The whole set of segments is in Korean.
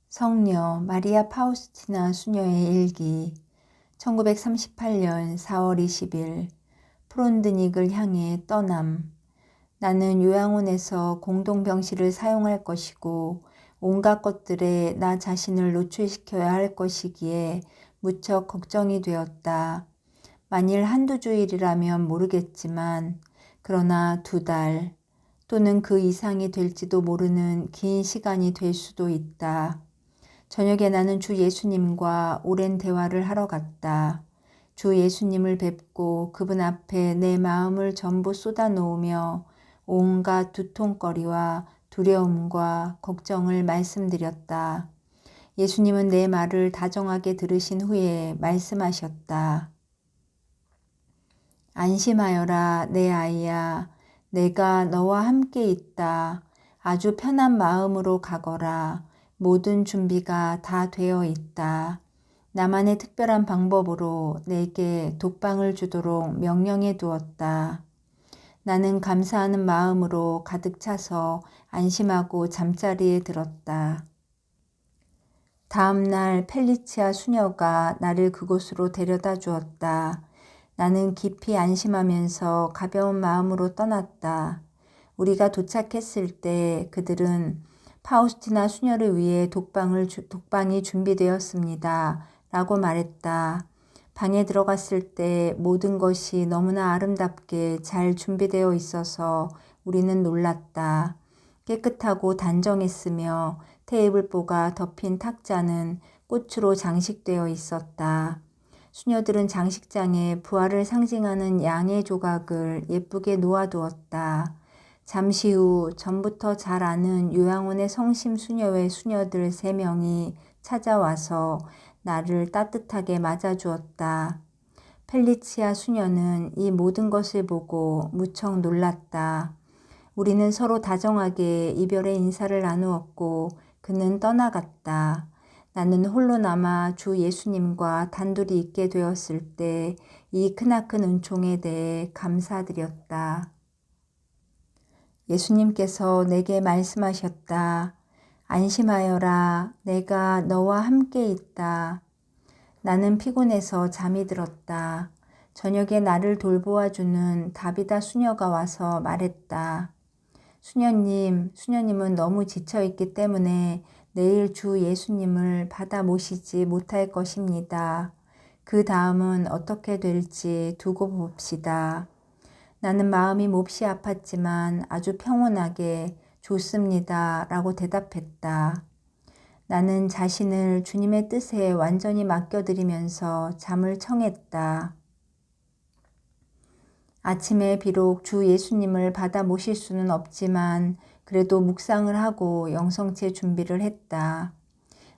성녀 마리아 파우스티나 수녀의 일기 1938년 4월 20일 프론드닉을 향해 떠남. 나는 요양원에서 공동병실을 사용할 것이고 온갖 것들에 나 자신을 노출시켜야 할 것이기에 무척 걱정이 되었다. 만일 한두 주일이라면 모르겠지만 그러나 2달 또는 그 이상이 될지도 모르는 긴 시간이 될 수도 있다. 저녁에 나는 주 예수님과 오랜 대화를 하러 갔다. 주 예수님을 뵙고 그분 앞에 내 마음을 전부 쏟아놓으며 온갖 두통거리와 두려움과 걱정을 말씀드렸다. 예수님은 내 말을 다정하게 들으신 후에 말씀하셨다. 안심하여라 내 아이야. 내가 너와 함께 있다. 아주 편한 마음으로 가거라. 모든 준비가 다 되어 있다. 나만의 특별한 방법으로 내게 독방을 주도록 명령해 두었다. 나는 감사하는 마음으로 가득 차서 안심하고 잠자리에 들었다. 다음 날 펠리치아 수녀가 나를 그곳으로 데려다 주었다. 나는 깊이 안심하면서 가벼운 마음으로 떠났다. 우리가 도착했을 때 그들은 파우스티나 수녀를 위해 독방이 준비되었습니다. 라고 말했다. 방에 들어갔을 때 모든 것이 너무나 아름답게 잘 준비되어 있어서 우리는 놀랐다. 깨끗하고 단정했으며 테이블보가 덮인 탁자는 꽃으로 장식되어 있었다. 수녀들은 장식장에 부활을 상징하는 양의 조각을 예쁘게 놓아두었다. 잠시 후 전부터 잘 아는 요양원의 성심수녀회 수녀들 3명이 찾아와서 나를 따뜻하게 맞아주었다. 펠리치아 수녀는 이 모든 것을 보고 무척 놀랐다. 우리는 서로 다정하게 이별의 인사를 나누었고 그는 떠나갔다. 나는 홀로 남아 주 예수님과 단둘이 있게 되었을 때 이 크나큰 은총에 대해 감사드렸다. 예수님께서 내게 말씀하셨다. 안심하여라. 내가 너와 함께 있다. 나는 피곤해서 잠이 들었다. 저녁에 나를 돌보아주는 다비다 수녀가 와서 말했다. 수녀님은 너무 지쳐있기 때문에 내일 주 예수님을 받아 모시지 못할 것입니다. 그 다음은 어떻게 될지 두고 봅시다. 나는 마음이 몹시 아팠지만 아주 평온하게 좋습니다. 라고 대답했다. 나는 자신을 주님의 뜻에 완전히 맡겨드리면서 잠을 청했다. 아침에 비록 주 예수님을 받아 모실 수는 없지만 그래도 묵상을 하고 영성체 준비를 했다.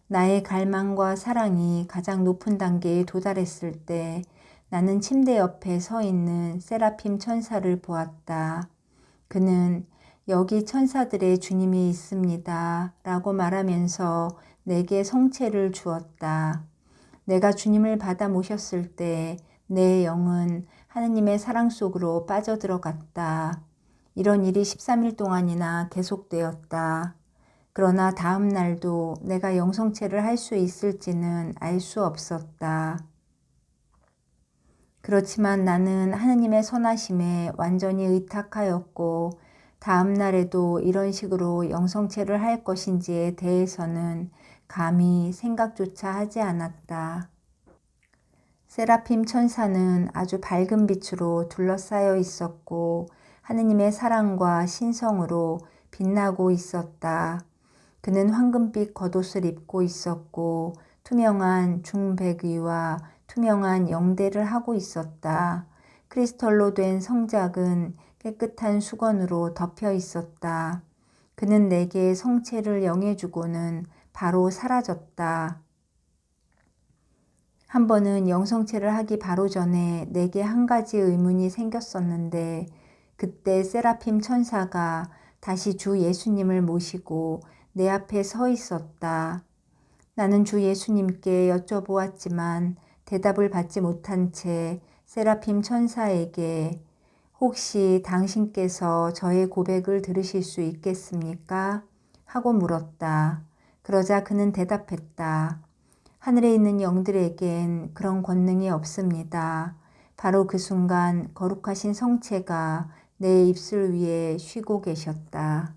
나의 갈망과 사랑이 가장 높은 단계에 도달했을 때 나는 침대 옆에 서 있는 세라핌 천사를 보았다. 그는 여기 천사들의 주님이 있습니다. 라고 말하면서 내게 성체를 주었다. 내가 주님을 받아 모셨을 때 내 영은 하느님의 사랑 속으로 빠져들어갔다. 이런 일이 13일 동안이나 계속되었다. 그러나 다음 날도 내가 영성체를 할 수 있을지는 알 수 없었다. 그렇지만 나는 하느님의 선하심에 완전히 의탁하였고 다음 날에도 이런 식으로 영성체를 할 것인지에 대해서는 감히 생각조차 하지 않았다. 세라핌 천사는 아주 밝은 빛으로 둘러싸여 있었고 하느님의 사랑과 신성으로 빛나고 있었다. 그는 황금빛 겉옷을 입고 있었고 투명한 중백위와 투명한 영대를 하고 있었다. 크리스털로 된 성작은 깨끗한 수건으로 덮여 있었다. 그는 내게 성체를 영해주고는 바로 사라졌다. 한 번은 영성체를 하기 바로 전에 내게 한 가지 의문이 생겼었는데 그때 세라핌 천사가 다시 주 예수님을 모시고 내 앞에 서 있었다. 나는 주 예수님께 여쭤보았지만 대답을 받지 못한 채 세라핌 천사에게 혹시 당신께서 저의 고백을 들으실 수 있겠습니까? 하고 물었다. 그러자 그는 대답했다. 하늘에 있는 영들에겐 그런 권능이 없습니다. 바로 그 순간 거룩하신 성체가 내 입술 위에 쉬고 계셨다.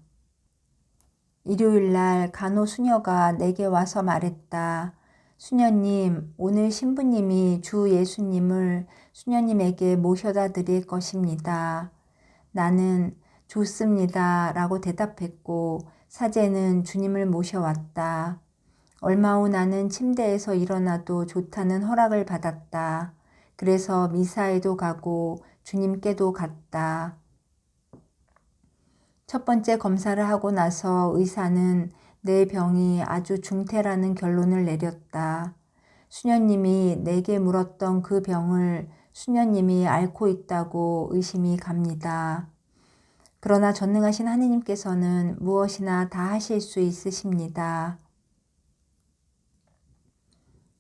일요일 날 간호 수녀가 내게 와서 말했다. 수녀님, 오늘 신부님이 주 예수님을 수녀님에게 모셔다 드릴 것입니다. 나는 좋습니다 라고 대답했고 사제는 주님을 모셔왔다. 얼마 후 나는 침대에서 일어나도 좋다는 허락을 받았다. 그래서 미사에도 가고 주님께도 갔다. 첫 번째 검사를 하고 나서 의사는 내 병이 아주 중태라는 결론을 내렸다. 수녀님이 내게 물었던 그 병을 수녀님이 앓고 있다고 의심이 갑니다. 그러나 전능하신 하느님께서는 무엇이나 다 하실 수 있으십니다.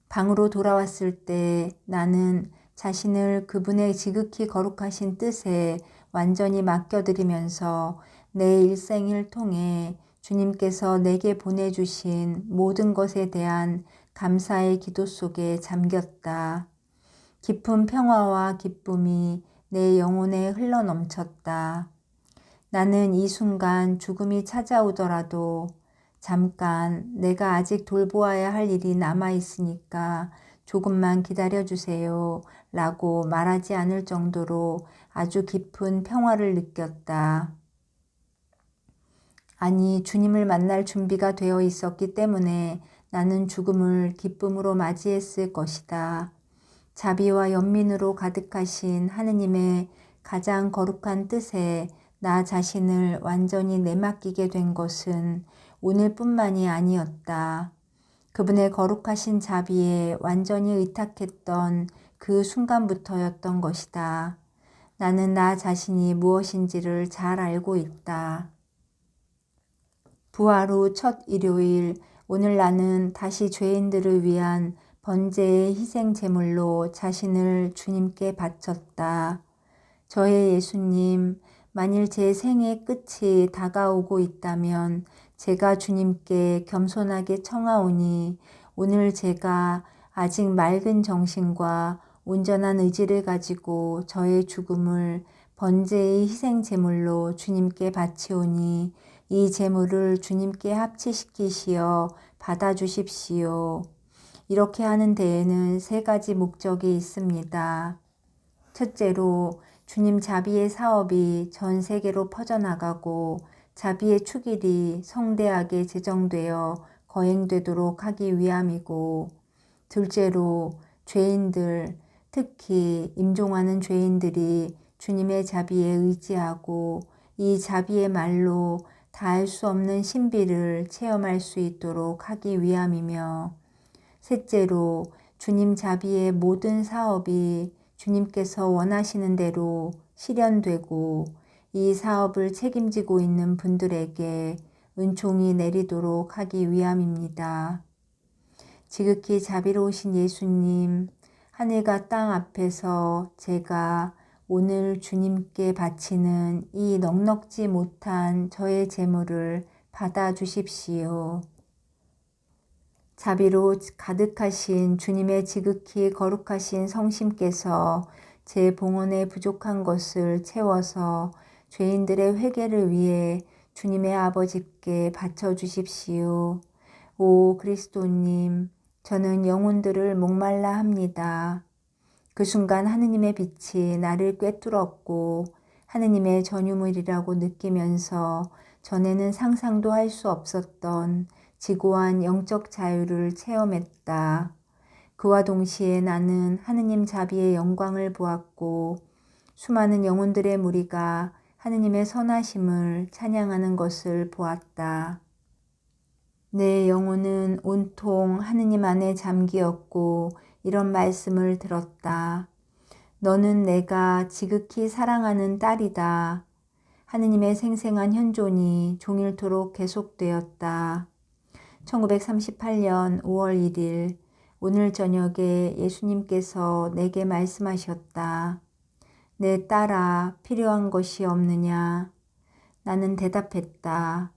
방으로 돌아왔을 때 나는 자신을 그분의 지극히 거룩하신 뜻에 완전히 맡겨드리면서 내 일생을 통해 주님께서 내게 보내주신 모든 것에 대한 감사의 기도 속에 잠겼다. 깊은 평화와 기쁨이 내 영혼에 흘러넘쳤다. 나는 이 순간 죽음이 찾아오더라도 잠깐 내가 아직 돌보아야 할 일이 남아있으니까 조금만 기다려주세요 라고 말하지 않을 정도로 아주 깊은 평화를 느꼈다. 아니, 주님을 만날 준비가 되어 있었기 때문에 나는 죽음을 기쁨으로 맞이했을 것이다. 자비와 연민으로 가득하신 하느님의 가장 거룩한 뜻에 나 자신을 완전히 내맡기게 된 것은 오늘뿐만이 아니었다. 그분의 거룩하신 자비에 완전히 의탁했던 그 순간부터였던 것이다. 나는 나 자신이 무엇인지를 잘 알고 있다. 부활 후 첫 일요일, 오늘 나는 다시 죄인들을 위한 번제의 희생 제물로 자신을 주님께 바쳤다. 저의 예수님, 만일 제 생의 끝이 다가오고 있다면 제가 주님께 겸손하게 청하오니 오늘 제가 아직 맑은 정신과 온전한 의지를 가지고 저의 죽음을 번제의 희생 제물로 주님께 바치오니 이 제물을 주님께 합치시키시어 받아주십시오. 이렇게 하는 데에는 세 가지 목적이 있습니다. 첫째로 주님 자비의 사업이 전 세계로 퍼져나가고 자비의 축일이 성대하게 제정되어 거행되도록 하기 위함이고, 둘째로 죄인들, 특히 임종하는 죄인들이 주님의 자비에 의지하고 이 자비의 말로 다할 수 없는 신비를 체험할 수 있도록 하기 위함이며, 셋째로 주님 자비의 모든 사업이 주님께서 원하시는 대로 실현되고 이 사업을 책임지고 있는 분들에게 은총이 내리도록 하기 위함입니다. 지극히 자비로우신 예수님, 하늘과 땅 앞에서 제가 오늘 주님께 바치는 이 넉넉지 못한 저의 제물을 받아주십시오. 자비로 가득하신 주님의 지극히 거룩하신 성심께서 제 봉헌에 부족한 것을 채워서 죄인들의 회개를 위해 주님의 아버지께 바쳐주십시오. 오 그리스도님, 저는 영혼들을 목말라 합니다. 그 순간 하느님의 빛이 나를 꿰뚫었고 하느님의 전유물이라고 느끼면서 전에는 상상도 할 수 없었던 지고한 영적 자유를 체험했다. 그와 동시에 나는 하느님 자비의 영광을 보았고 수많은 영혼들의 무리가 하느님의 선하심을 찬양하는 것을 보았다. 내 영혼은 온통 하느님 안에 잠기었고 이런 말씀을 들었다. 너는 내가 지극히 사랑하는 딸이다. 하느님의 생생한 현존이 종일토록 계속되었다. 1938년 5월 1일 오늘 저녁에 예수님께서 내게 말씀하셨다. 내 딸아, 필요한 것이 없느냐? 나는 대답했다.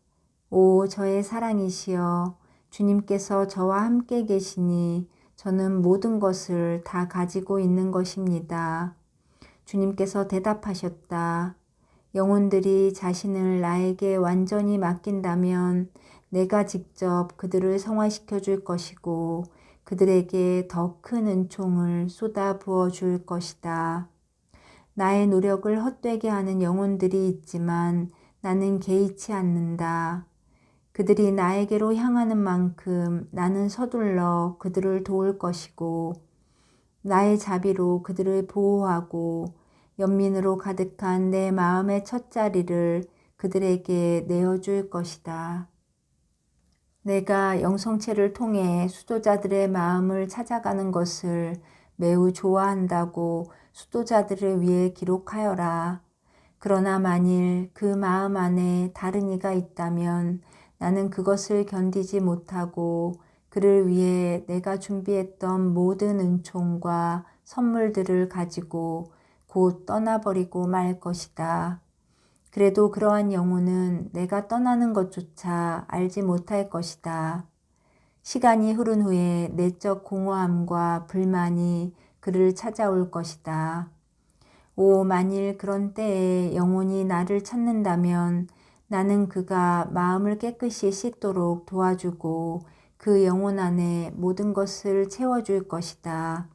오 저의 사랑이시여, 주님께서 저와 함께 계시니 저는 모든 것을 다 가지고 있는 것입니다. 주님께서 대답하셨다. 영혼들이 자신을 나에게 완전히 맡긴다면 내가 직접 그들을 성화시켜 줄 것이고 그들에게 더 큰 은총을 쏟아 부어 줄 것이다. 나의 노력을 헛되게 하는 영혼들이 있지만 나는 개의치 않는다. 그들이 나에게로 향하는 만큼 나는 서둘러 그들을 도울 것이고 나의 자비로 그들을 보호하고 연민으로 가득한 내 마음의 첫자리를 그들에게 내어줄 것이다. 내가 영성체를 통해 수도자들의 마음을 찾아가는 것을 매우 좋아한다고 수도자들을 위해 기록하여라. 그러나 만일 그 마음 안에 다른 이가 있다면 나는 그것을 견디지 못하고 그를 위해 내가 준비했던 모든 은총과 선물들을 가지고 곧 떠나버리고 말 것이다. 그래도 그러한 영혼은 내가 떠나는 것조차 알지 못할 것이다. 시간이 흐른 후에 내적 공허함과 불만이 그를 찾아올 것이다. 만일 그런 때에 영혼이 나를 찾는다면 나는 그가 마음을 깨끗이 씻도록 도와주고 그 영혼 안에 모든 것을 채워줄 것이다.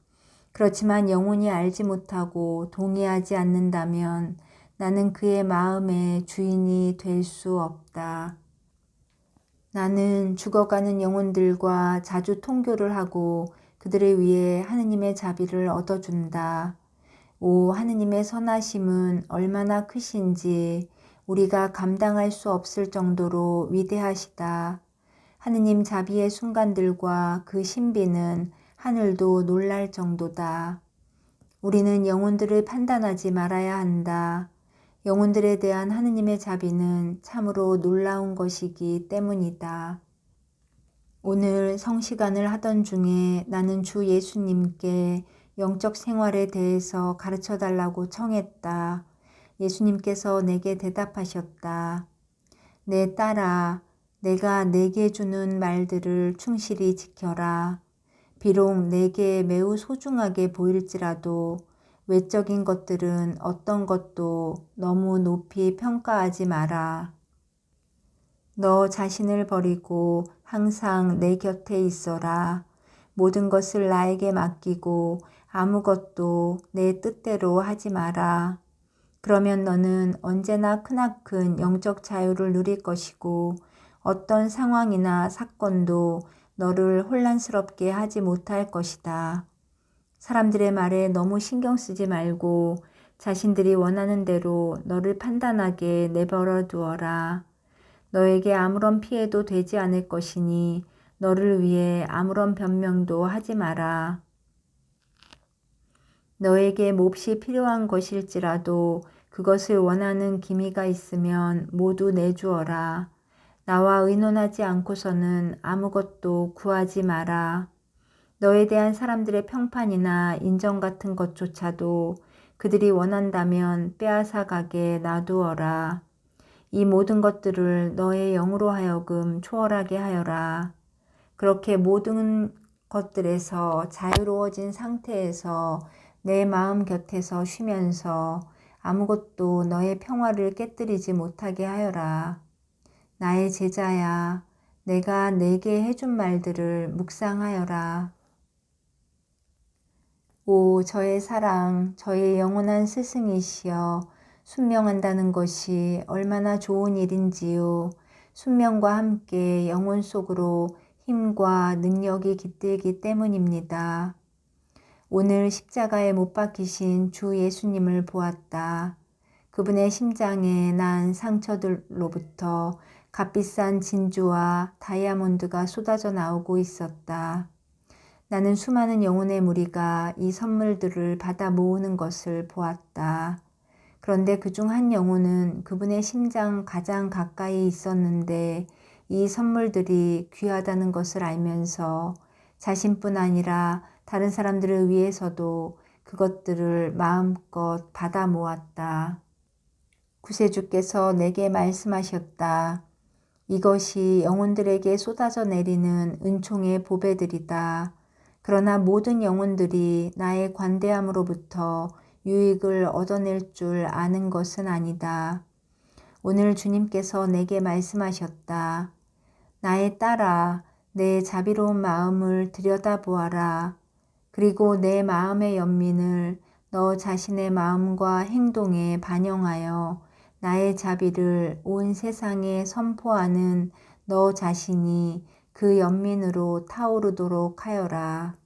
그렇지만 영혼이 알지 못하고 동의하지 않는다면 나는 그의 마음의 주인이 될 수 없다. 나는 죽어가는 영혼들과 자주 통교를 하고 그들을 위해 하느님의 자비를 얻어준다. 하느님의 선하심은 얼마나 크신지 우리가 감당할 수 없을 정도로 위대하시다. 하느님 자비의 순간들과 그 신비는 하늘도 놀랄 정도다. 우리는 영혼들을 판단하지 말아야 한다. 영혼들에 대한 하느님의 자비는 참으로 놀라운 것이기 때문이다. 오늘 성시간을 하던 중에 나는 주 예수님께 영적 생활에 대해서 가르쳐 달라고 청했다. 예수님께서 내게 대답하셨다. 내 딸아, 내가 내게 주는 말들을 충실히 지켜라. 비록 내게 매우 소중하게 보일지라도 외적인 것들은 어떤 것도 너무 높이 평가하지 마라. 너 자신을 버리고 항상 내 곁에 있어라. 모든 것을 나에게 맡기고 아무것도 내 뜻대로 하지 마라. 그러면 너는 언제나 크나큰 영적 자유를 누릴 것이고 어떤 상황이나 사건도 너를 혼란스럽게 하지 못할 것이다. 사람들의 말에 너무 신경 쓰지 말고 자신들이 원하는 대로 너를 판단하게 내버려 두어라. 너에게 아무런 피해도 되지 않을 것이니 너를 위해 아무런 변명도 하지 마라. 너에게 몹시 필요한 것일지라도 그것을 원하는 기미가 있으면 모두 내주어라. 나와 의논하지 않고서는 아무것도 구하지 마라. 너에 대한 사람들의 평판이나 인정 같은 것조차도 그들이 원한다면 빼앗아 가게 놔두어라. 이 모든 것들을 너의 영으로 하여금 초월하게 하여라. 그렇게 모든 것들에서 자유로워진 상태에서 내 마음 곁에서 쉬면서 아무것도 너의 평화를 깨뜨리지 못하게 하여라. 나의 제자야, 내가 내게 해준 말들을 묵상하여라. 저의 사랑, 저의 영원한 스승이시여, 순명한다는 것이 얼마나 좋은 일인지요. 순명과 함께 영혼 속으로 힘과 능력이 깃들기 때문입니다. 오늘 십자가에 못 박히신 주 예수님을 보았다. 그분의 심장에 난 상처들로부터 값비싼 진주와 다이아몬드가 쏟아져 나오고 있었다. 나는 수많은 영혼의 무리가 이 선물들을 받아 모으는 것을 보았다. 그런데 그중 한 영혼은 그분의 심장 가장 가까이 있었는데 이 선물들이 귀하다는 것을 알면서 자신뿐 아니라 다른 사람들을 위해서도 그것들을 마음껏 받아 모았다. 구세주께서 내게 말씀하셨다. 이것이 영혼들에게 쏟아져 내리는 은총의 보배들이다. 그러나 모든 영혼들이 나의 관대함으로부터 유익을 얻어낼 줄 아는 것은 아니다. 오늘 주님께서 내게 말씀하셨다. 나의 딸아, 내 자비로운 마음을 들여다보아라. 그리고 내 마음의 연민을 너 자신의 마음과 행동에 반영하여 나의 자비를 온 세상에 선포하는 너 자신이 그 연민으로 타오르도록 하여라.